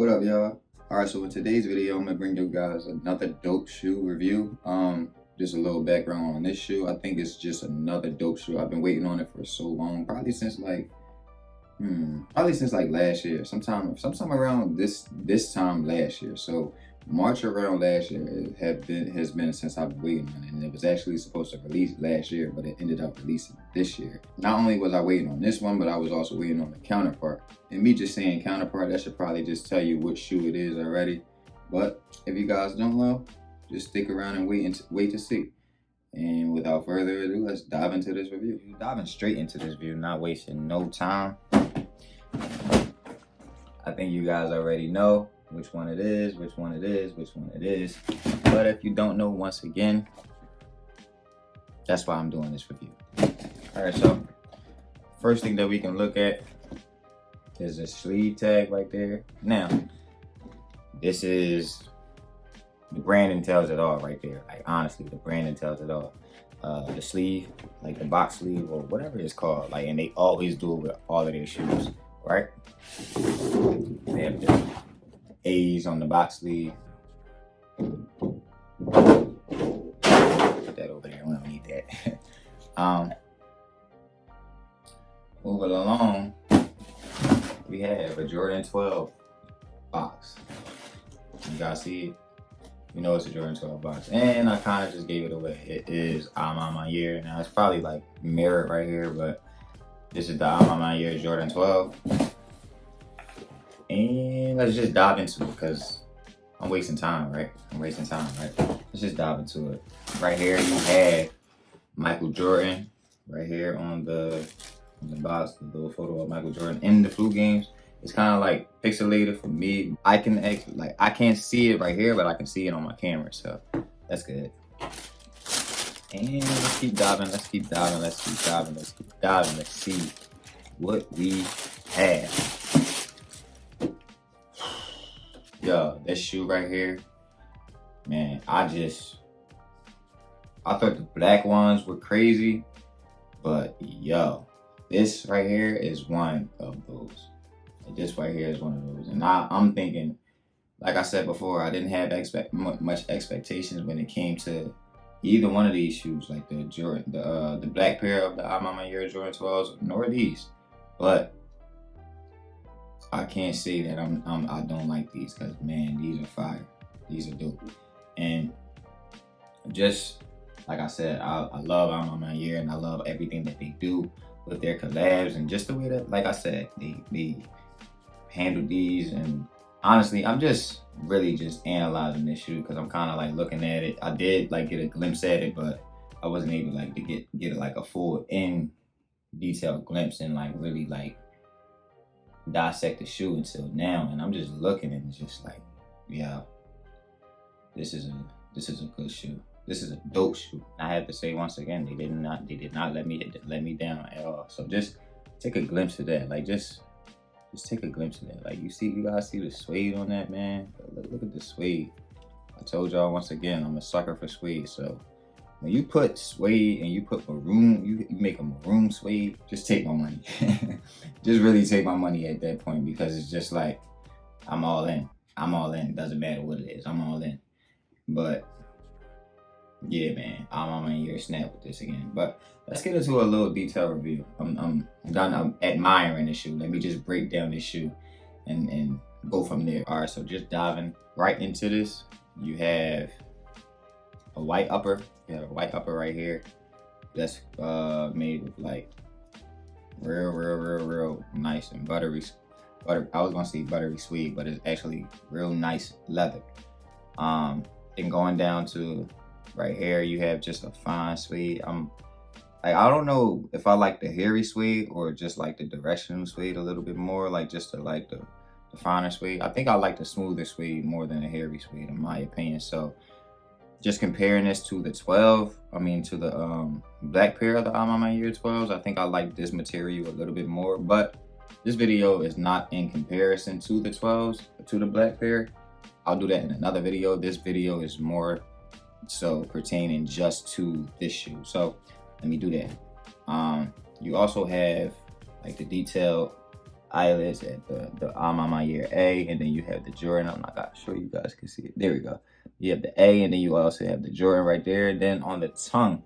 What up, y'all? Alright, so in today's video, I'm gonna bring you guys another dope shoe review. Just a little background on this shoe. I think it's just another dope shoe. I've been waiting on it for so long, probably since like last year, sometime around this time last year. So March around last year has been since I've been waiting on it, and it was actually supposed to release last year, but it ended up releasing this year. Not only was I waiting on this one, but I was also waiting on the counterpart. And me just saying counterpart, that should probably just tell you which shoe it is already. But if you guys don't know, just stick around and wait to see. And without further ado, let's dive into this review. Diving straight into this review, not wasting no time. I think you guys already know which one it is. But if you don't know, once again, that's why I'm doing this review. All right, so first thing that we can look at is a sleeve tag right there. Now, this is, the branding tells it all right there. Like, honestly, the branding tells it all. The sleeve, like the box sleeve or whatever it's called, like, and they always do it with all of their shoes, right? They have the A's on the box sleeve. Put that over there, we don't need that. Moving along, we have a Jordan 12 box. You guys see it? You know it's a Jordan 12 box. And I kind of just gave it away. It is Ma Maniere. Now it's probably like mirrored right here, but this is the Ma Maniere Jordan 12. And let's just dive into it because I'm wasting time, right? Let's just dive into it. Right here you have Michael Jordan right here on the box, the little photo of Michael Jordan in the flu games. It's kind of like pixelated for me. I can't see it right here, but I can see it on my camera, so that's good. And let's keep diving. Let's see what we have. Yo, this shoe right here, man, I thought the black ones were crazy, but yo, this right here is one of those. This right here is one of those. And I'm thinking, like I said before, I didn't have much expectations when it came to either one of these shoes, like the black pair of the Ma Maniere Jordan 12s, nor these. But I can't say that I don't like these, because man, these are fire. These are dope. And just like I said, I love Ma Maniere, and I love everything that they do with their collabs, and just the way that, like I said, they handle these. And honestly, I'm just really just analyzing this shoe because I'm kind of like looking at it. I did like get a glimpse at it, but I wasn't able like to get like a full in detailed glimpse and like really like dissect the shoe until now. And I'm just looking and it's just like, yeah, this is a good shoe. This is a dope shoe. I have to say once again, they did not let me down at all. So just take a glimpse of that. Like just take a glimpse of that. Like you guys see the suede on that, man. Look at the suede. I told y'all once again, I'm a sucker for suede. So when you put suede and you put maroon, you make a maroon suede, just take my money. Just really take my money at that point, because it's just like, I'm all in. Doesn't matter what it is, I'm all in. But yeah, man, I'm on my ear snap with this again. But let's get into a little detailed review. I'm done. I'm admiring the shoe. Let me just break down this shoe and go from there. All right, so just diving right into this. You have a white upper. You have a white upper right here. That's made with like real nice and buttery. I was gonna say buttery sweet, but it's actually real nice leather. And going down to right here, you have just a fine suede. I don't know if I like the hairy suede or just like the directional suede a little bit more, like just like the finer suede. I think I like the smoother suede more than the hairy suede, in my opinion. So just comparing this to the to the black pair of the Ma Maniere 12s, I think I like this material a little bit more. But this video is not in comparison to the 12s, to the black pair. I'll do that in another video. This video is more so pertaining just to this shoe. So let me do that. You also have like the detailed eyelets at the Ma Maniere A, and then you have the Jordan. I'm not gonna show you guys can see it. There we go. You have the A, and then you also have the Jordan right there. And then on the tongue,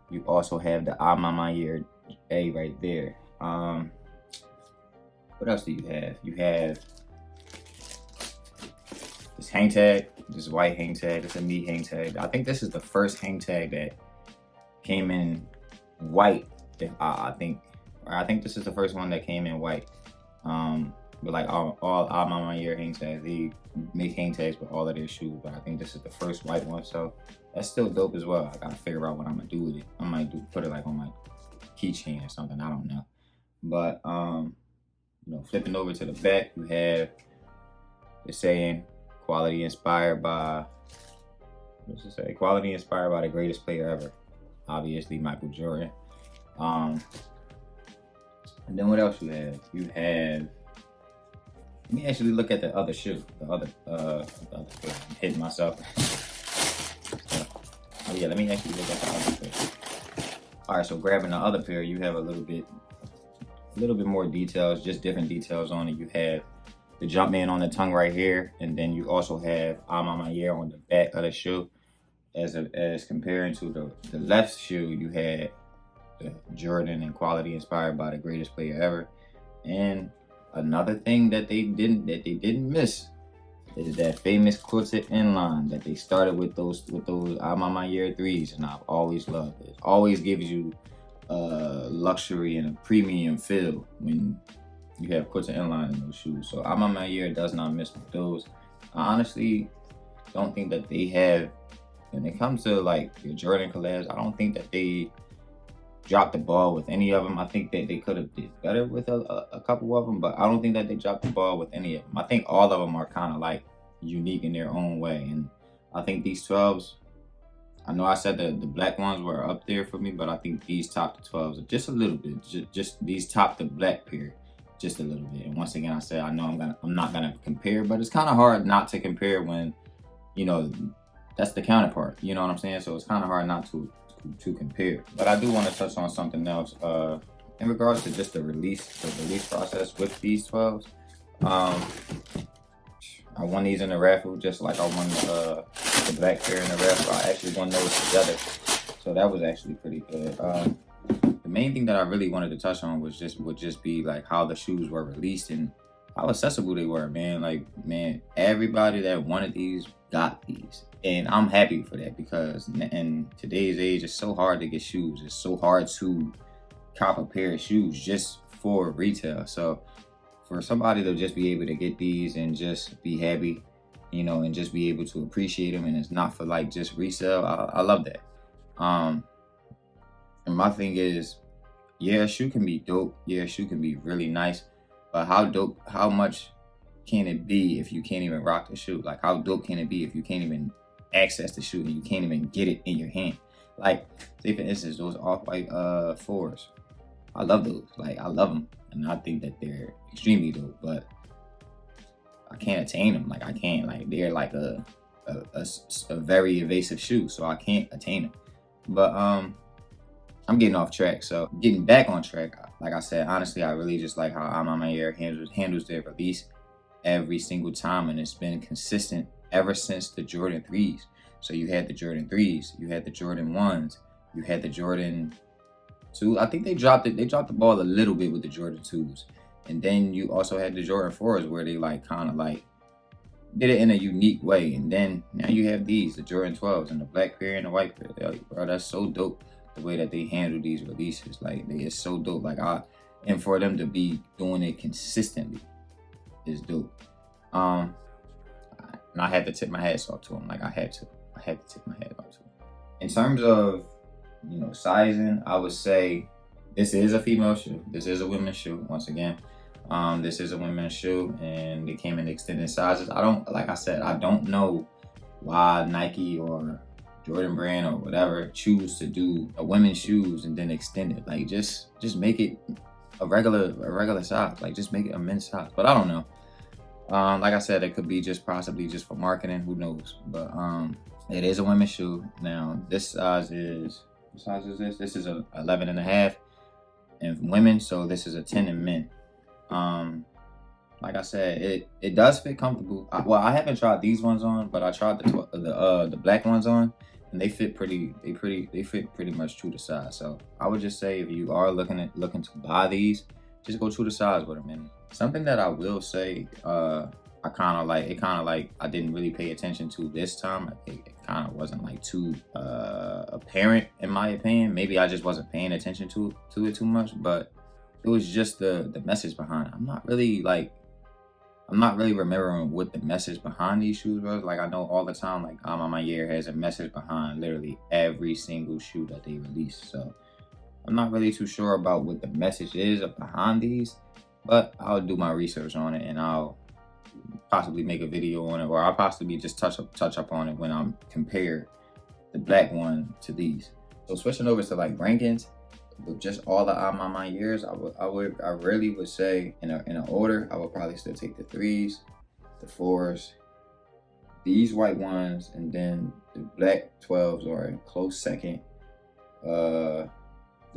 you also have the Ma Maniere A right there. What else do you have? You have this hang tag, this white hang tag. It's a meat hang tag. I think this is the first hang tag that came in white. I think this is the first one that came in white. But like all Ma Maniere hang tags, they make hang tags with all of their shoes. But I think this is the first white one, so that's still dope as well. I gotta figure out what I'm gonna do with it. I might put it like on my keychain or something. I don't know. But you know, flipping over to the back, you have the saying, "Quality inspired by." What's it say? Quality inspired by the greatest player ever. Obviously, Michael Jordan. And then what else you have? You have. Let me actually look at the other shoe. The other I'm hitting myself. Oh yeah, let me actually look at the other pair. All right, so grabbing the other pair, you have a little bit more details, just different details on it. You have the Jumpman on the tongue right here, and then you also have Ma Maniere on the back of the shoe. As comparing to the left shoe, you had the Jordan and quality inspired by the greatest player ever. And another thing that they didn't miss is that famous quilted inline that they started with those Ma Maniere 3s, and I've always loved it. It always gives you luxury and a premium feel when you have quilted inline in those shoes. So Ma Maniere does not miss with those. I honestly don't think that they have, when it comes to like your Jordan collabs, I don't think that they dropped the ball with any of them. I think that they could have did better with a couple of them, but I don't think that they dropped the ball with any of them. I think all of them are kind of like unique in their own way, and I think these 12s, I know I said that the black ones were up there for me, but I think these top the 12s just a little bit. Just these top the black pair just a little bit. And once again, I said I know I'm not gonna compare, but it's kind of hard not to compare when, you know, that's the counterpart. You know what I'm saying? So it's kind of hard not to compare. But I do want to touch on something else in regards to just the release process with these 12s. I won these in the raffle, just like I won the black pair in the raffle. I actually won those together, so that was actually pretty good. The main thing that I really wanted to touch on would just be like how the shoes were released and how accessible they were, man. Like, man, everybody that wanted these got these, and I'm happy for that, because in today's age, it's so hard to get shoes. It's so hard to cop a pair of shoes just for retail. So for somebody to just be able to get these and just be happy, you know, and just be able to appreciate them, and it's not for like just resale, I love that. And my thing is, yeah, a shoe can be dope. Yeah, a shoe can be really nice, but how much can it be if you can't even rock the shoe? Like, how dope can it be if you can't even access the shoe and you can't even get it in your hand? Like, say for instance, those off-white 4s. I love those. Like, I love them, and I think that they're extremely dope, but I can't attain them. Like, I can't. Like, they're like a very evasive shoe, so I can't attain them. But I'm getting off track. So getting back on track, like I said, honestly, I really just like how Ma Maniere handles their release every single time, and it's been consistent ever since the Jordan 3s. So you had the Jordan 3s, you had the Jordan 1s, you had the Jordan 2. I think they dropped the ball a little bit with the Jordan 2s. And then you also had the Jordan 4s, where they like kind of like did it in a unique way. And then now you have these, the Jordan 12s, and the black pair and the white pair. Like, bro, that's so dope, the way that they handle these releases. Like, it's so dope. Like, and for them to be doing it consistently is dope. And I had to tip my hats off to them. Like, I had to tip my hat off to them. In terms of, you know, sizing, I would say this is a female shoe. This is a women's shoe. Once again, this is a women's shoe, and they came in extended sizes. I don't know why Nike or Jordan Brand or whatever choose to do a women's shoes and then extend it. Like, just make it a regular size. Like, just make it a men's size. But I don't know. Like I said, it could be possibly just for marketing. Who knows? But it is a women's shoe. Now, this size is, what size is this? This is a 11 and a half in women, so this is a 10 in men. Like I said, it does fit comfortable. Well, I haven't tried these ones on, but I tried the black ones on, and they fit they fit pretty much true to size. So I would just say if you are looking to buy these, just go true to size with them. And something that I will say, I kind of like I didn't really pay attention to this time. It kind of wasn't like too apparent in my opinion. Maybe I just wasn't paying attention to it too much, but it was just the message behind it. I'm not really remembering what the message behind these shoes was. Like I know all the time, like Ma Maniere has a message behind literally every single shoe that they release. So I'm not really too sure about what the message is behind these, but I'll do my research on it and I'll possibly make a video on it, or I'll possibly just touch up on it when I'm compare the black one to these. So switching over to like rankings, with just all the Ma Manieres, I really would say in an order, I would probably still take the 3s, the 4s, these white ones, and then the black 12s are in close second. The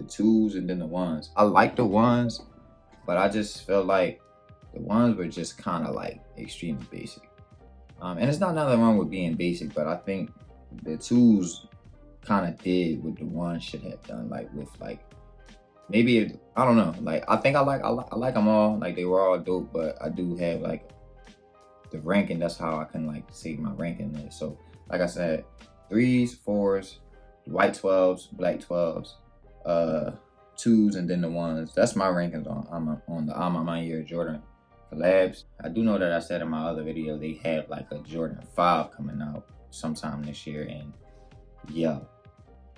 2s and then the 1s. I like the 1s, but I just felt like the 1s were just kind of like extremely basic. And it's not nothing wrong with being basic, but I think the 2s kind of did what the 1s should have done, like with like maybe I don't know, like I think I like them all, like they were all dope, but I do have like the ranking. That's how I can like say my ranking is. So like I said, 3s, 4s, white 12s, black 12s, 2s, and then the 1s. That's my rankings on the Ma Maniere Jordan collabs. I do know that I said in my other video they have like a Jordan 5 coming out sometime this year, and yo,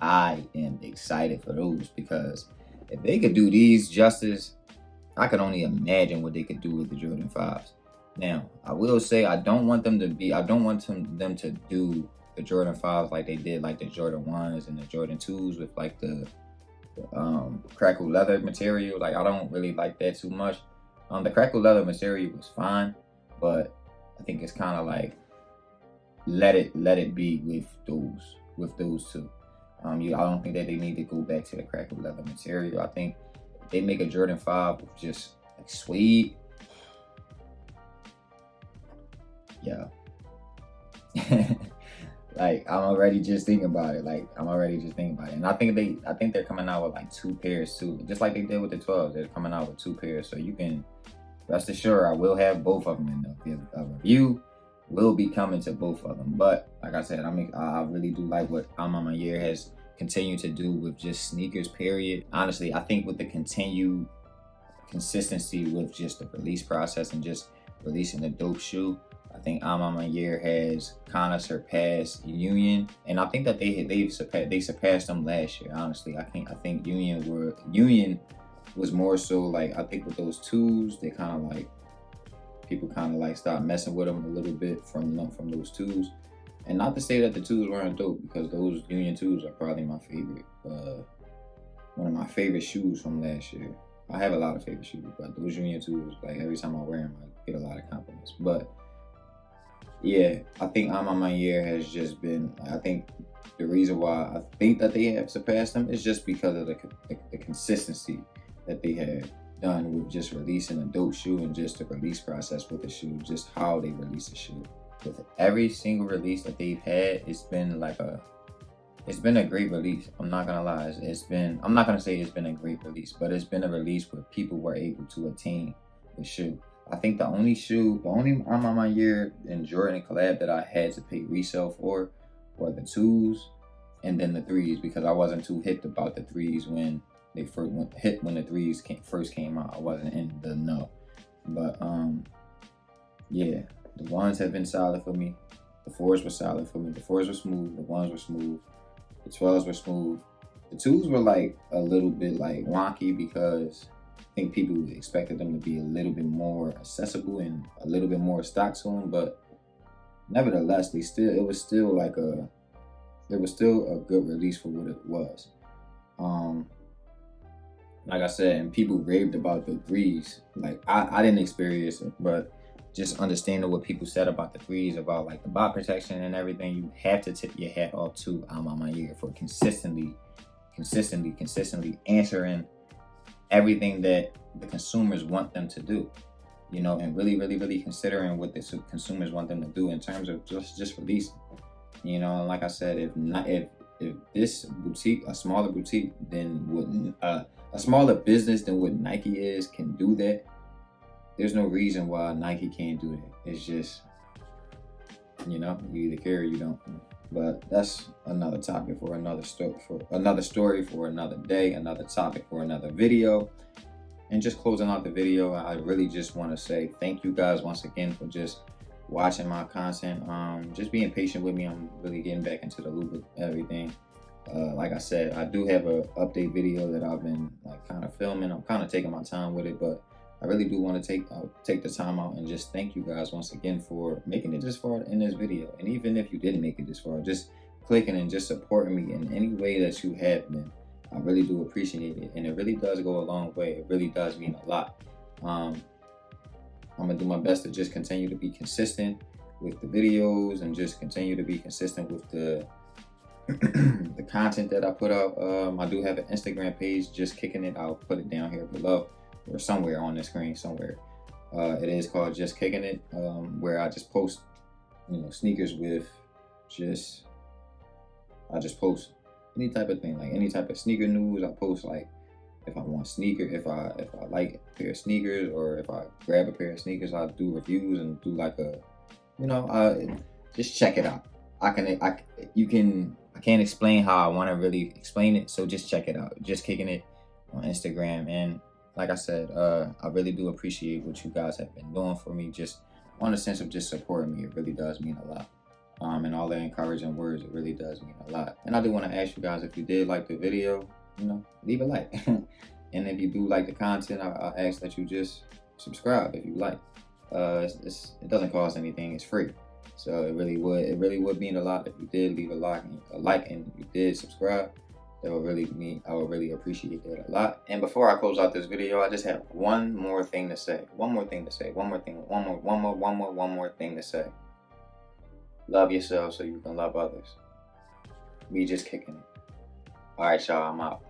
I am excited for those, because if they could do these justice, I could only imagine what they could do with the Jordan 5s. Now, I will say I don't want them to do the Jordan 5s like they did like the Jordan 1s and the Jordan 2s with like the crackle leather material. Like I don't really like that too much. The crackle leather material was fine, but I think it's kind of like let it be with those two. I don't think that they need to go back to the crackle leather material. I think if they make a Jordan 5 with just like suede, yeah. Like I'm already just thinking about it. And I think they're coming out with like 2 pairs too, just like they did with the 12s. They're coming out with 2 pairs, so you can rest assured I will have both of them in the review. Will be coming to both of them. But like I said, I really do like what Ma Maniere has continued to do with just sneakers, period. Honestly, I think with the continued consistency with just the release process and just releasing a dope shoe, I think Ma Maniere has kind of surpassed Union, and I think that they surpassed them last year. Honestly, I think Union was more so like, I think with those 2s, they kind of like people kind of like start messing with them a little bit from those 2s. And not to say that the 2s weren't dope, because those Union 2s are probably my favorite, one of my favorite shoes from last year. I have a lot of favorite shoes, but those Union 2s, like every time I wear them, I get a lot of compliments. But yeah, I think Ma Maniere has just been, I think the reason why I think that they have surpassed them is just because of the consistency that they have done with just releasing a dope shoe, and just the release process with the shoe, just how they release the shoe. With every single release that they've had, it's been a great release. I'm not gonna lie. I'm not gonna say it's been a great release, but it's been a release where people were able to attain the shoe. I think the only Ma Maniere and Jordan collab that I had to pay resale for were the 2s and then the 3s, because I wasn't too hipped about the 3s when they when the 3s first came out. I wasn't in the know. But yeah, the 1s have been solid for me. The 4s were solid for me. The 4s were smooth. The 1s were smooth. The 12s were smooth. The 2s were like a little bit like wonky, because I think people expected them to be a little bit more accessible and a little bit more stock to them. But nevertheless, it was still a good release for what it was. Like I said, and people raved about the 3s. Like I didn't experience it, but just understanding what people said about the 3s, about like the bot protection and everything, you have to tip your hat off to Ma Maniere for consistently answering everything that the consumers want them to do, you know, and really, really, really considering what the consumers want them to do in terms of just releasing, you know. And like I said, if this boutique, a smaller boutique than what a smaller business than what Nike is, can do that, there's no reason why Nike can't do that. It's just, you know, you either care or you don't. But that's another topic for another story for another day, another topic for another video. And just closing out the video, I really just want to say thank you guys once again for just watching my content. Just being patient with me. I'm really getting back into the loop of everything. Like I said, I do have a update video that I've been like kind of filming. I'm kind of taking my time with it, but I really do want to take the time out and just thank you guys once again for making it this far in this video. And even if you didn't make it this far, just clicking and just supporting me in any way that you have been, I really do appreciate it. And it really does go a long way. It really does mean a lot. I'm gonna do my best to just continue to be consistent with the videos and just continue to be consistent with the the content that I put out. I do have an Instagram page, Just Kicking It. I'll put it down here below or somewhere on the screen somewhere. It is called Just Kicking It, where I just post, you know, sneakers with I just post any type of thing, like any type of sneaker news. I post like if I want sneaker, if I like a pair of sneakers, or if I grab a pair of sneakers, I do reviews and do like a, you know, just check it out. I can't explain how I want to really explain it, so just check it out. Just Kicking It on Instagram. And like I said, I really do appreciate what you guys have been doing for me, just on the sense of just supporting me. It really does mean a lot. And all the encouraging words, it really does mean a lot. And I do want to ask you guys, if you did like the video, you know, leave a like. And if you do like the content, I ask that you just subscribe if you like. It doesn't cost anything, it's free. So it really would mean a lot if you did leave a like and you did subscribe. That would really mean, I would really appreciate that a lot. And before I close out this video, I just have one more thing to say. One more thing to say. One more thing to say. Love yourself so you can love others. We just kicking it. All right, y'all, I'm out.